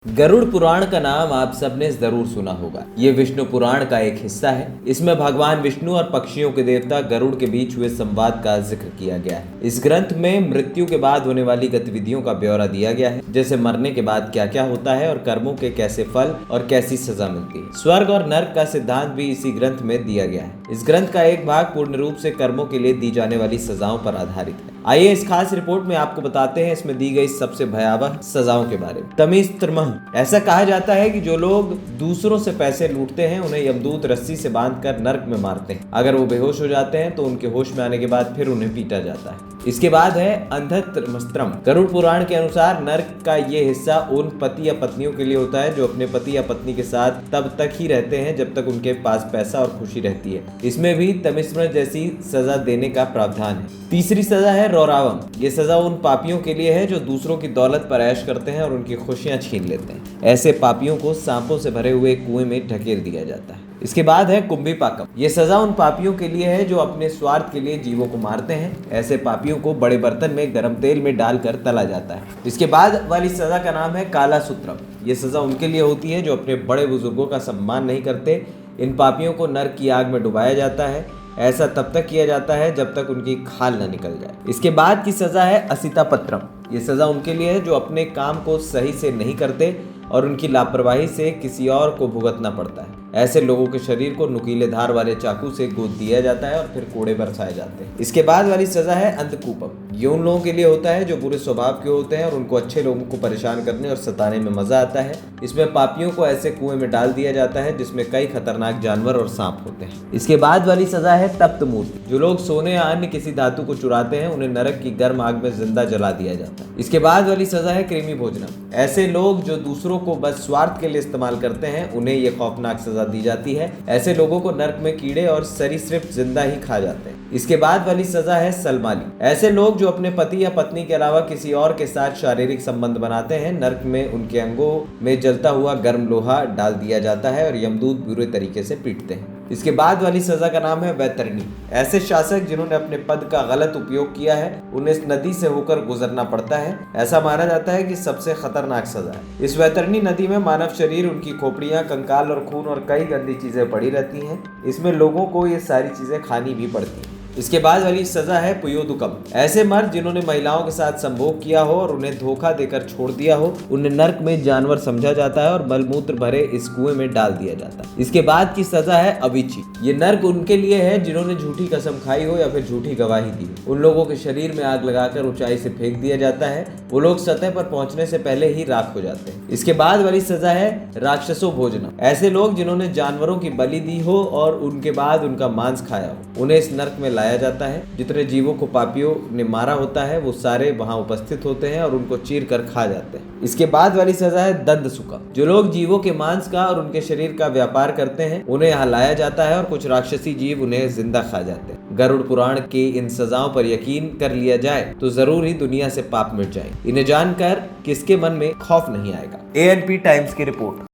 गरुड़ पुराण का नाम आप सबने जरूर सुना होगा। ये विष्णु पुराण का एक हिस्सा है। इसमें भगवान विष्णु और पक्षियों के देवता गरुड़ के बीच हुए संवाद का जिक्र किया गया है। इस ग्रंथ में मृत्यु के बाद होने वाली गतिविधियों का ब्यौरा दिया गया है, जैसे मरने के बाद क्या क्या होता है और कर्मों के कैसे फल और कैसी सजा मिलती है। स्वर्ग और नर्क का सिद्धांत भी इसी ग्रंथ में दिया गया है। इस ग्रंथ का एक भाग पूर्ण रूप से कर्मों के लिए दी जाने वाली सजाओं पर आधारित है। आइए इस खास रिपोर्ट में आपको बताते हैं इसमें दी गई सबसे भयावह सजाओं के बारे में। तमीज त्रमह। ऐसा कहा जाता है कि जो लोग दूसरों से पैसे लूटते हैं उन्हें यमदूत रस्सी से बांधकर नर्क में मारते हैं। अगर वो बेहोश हो जाते हैं तो उनके होश में आने के बाद फिर उन्हें पीटा जाता है। इसके बाद है अंधत्रमस्त्रम। गरुड़ पुराण के अनुसार नर्क का ये हिस्सा उन पति या पत्नियों के लिए होता है जो अपने पति या पत्नी के साथ तब तक ही रहते हैं जब तक उनके पास पैसा और खुशी रहती है। इसमें भी तमिश्र जैसी सजा देने का प्रावधान है। तीसरी सजा है रौरावम। ये सजा उन पापियों के लिए है जो दूसरों की दौलत पर ऐश करते हैं और उनकी खुशियां छीन लेते हैं। ऐसे पापियों को सांपों से भरे हुए कुएं में ढकेल दिया जाता है। इसके बाद है कुंभीपाकम। ये सजा उन पापियों के लिए है जो अपने स्वार्थ के लिए जीवों को मारते हैं। ऐसे पापियों को बड़े बर्तन में गर्म तेल में डालकर तला जाता है। इसके बाद वाली सजा का नाम है कालासूत्रम। ये सजा उनके लिए होती है जो अपने बड़े बुजुर्गों का सम्मान नहीं करते। इन पापियों को नर्क की आग में डुबाया जाता है। ऐसा तब तक किया जाता है जब तक उनकी खाल न निकल जाए। इसके बाद की सजा है असितापत्रम। ये सजा उनके लिए है जो अपने काम को सही से नहीं करते और उनकी लापरवाही से किसी और को भुगतना पड़ता है। ऐसे लोगों के शरीर को नुकीले धार वाले चाकू से गोद दिया जाता है और फिर कोड़े बरसाए जाते हैं। इसके बाद वाली सजा है अंधकूपम। ये उन लोगों के लिए होता है जो बुरे स्वभाव के होते हैं और उनको अच्छे लोगों को परेशान करने और सताने में मजा आता है। इसमें पापियों को ऐसे कुएं में डाल दिया जाता है जिसमें कई खतरनाक जानवर और सांप होते हैं। इसके बाद वाली सजा है तप्त मूर्ति। जो लोग सोने या अन्य किसी धातु को चुराते हैं उन्हें नरक की गर्म आग में जिंदा जला दिया जाता है। इसके बाद वाली सजा है कृमि भोजनम। ऐसे लोग जो दूसरों को बस स्वार्थ के लिए इस्तेमाल करते हैं उन्हें यह खौफनाक सजा दी जाती है। ऐसे लोगों को नर्क में कीड़े और सरीसृप जिंदा ही खा जाते हैं। इसके बाद वाली सजा है सलमाली। ऐसे लोग जो अपने पति या पत्नी के अलावा किसी और के साथ शारीरिक संबंध बनाते हैं, नर्क में उनके अंगों में जलता हुआ गर्म लोहा डाल दिया जाता है और यमदूत बुरे तरीके से पीटते हैं। इसके बाद वाली सजा का नाम है वैतरणी। ऐसे शासक जिन्होंने अपने पद का गलत उपयोग किया है उन्हें इस नदी से होकर गुजरना पड़ता है। ऐसा माना जाता है कि सबसे खतरनाक सजा है। इस वैतरणी नदी में मानव शरीर, उनकी खोपड़ियां, कंकाल और खून और कई गंदी चीजें पड़ी रहती हैं। इसमें लोगों को ये सारी चीजें खानी भी पड़ती हैं। इसके बाद वाली सजा है पुयोदुकम। ऐसे मर्द जिन्होंने महिलाओं के साथ संभोग किया हो और उन्हें धोखा देकर छोड़ दिया हो उन्हें नर्क में जानवर समझा जाता है और मलमूत्र भरे इस कुएं में डाल दिया जाता है। इसके बाद की सजा है अविची। ये नर्क उनके लिए है जिन्होंने झूठी कसम खाई हो या फिर झूठी गवाही दी। उन लोगों के शरीर में आग लगाकर ऊंचाई से फेंक दिया जाता है। वो लोग सतह पर पहुंचने से पहले ही राख हो जाते हैं। इसके बाद वाली सजा है राक्षसो भोजना। ऐसे लोग जिन्होंने जानवरों की बलि दी हो और उनके बाद उनका मांस खाया हो उन्हें इस नर्क में लाया जाता है। जितने जीवों को पापियों ने मारा होता है वो सारे वहां उपस्थित होते हैं और उनको चीर कर खा जाते हैं। इसके बाद वाली सजा है दंड सुका। जो लोग जीवों के मांस का और उनके शरीर का व्यापार करते हैं उन्हें यहाँ लाया जाता है और कुछ राक्षसी जीव उन्हें जिंदा खा जाते हैं। गरुड़ पुराण की इन सजाओं पर यकीन कर लिया जाए तो जरूर ही दुनिया से पाप मिट जाए। इन्हें जानकर किसके मन में खौफ नहीं आएगा। ANP टाइम्स की रिपोर्ट।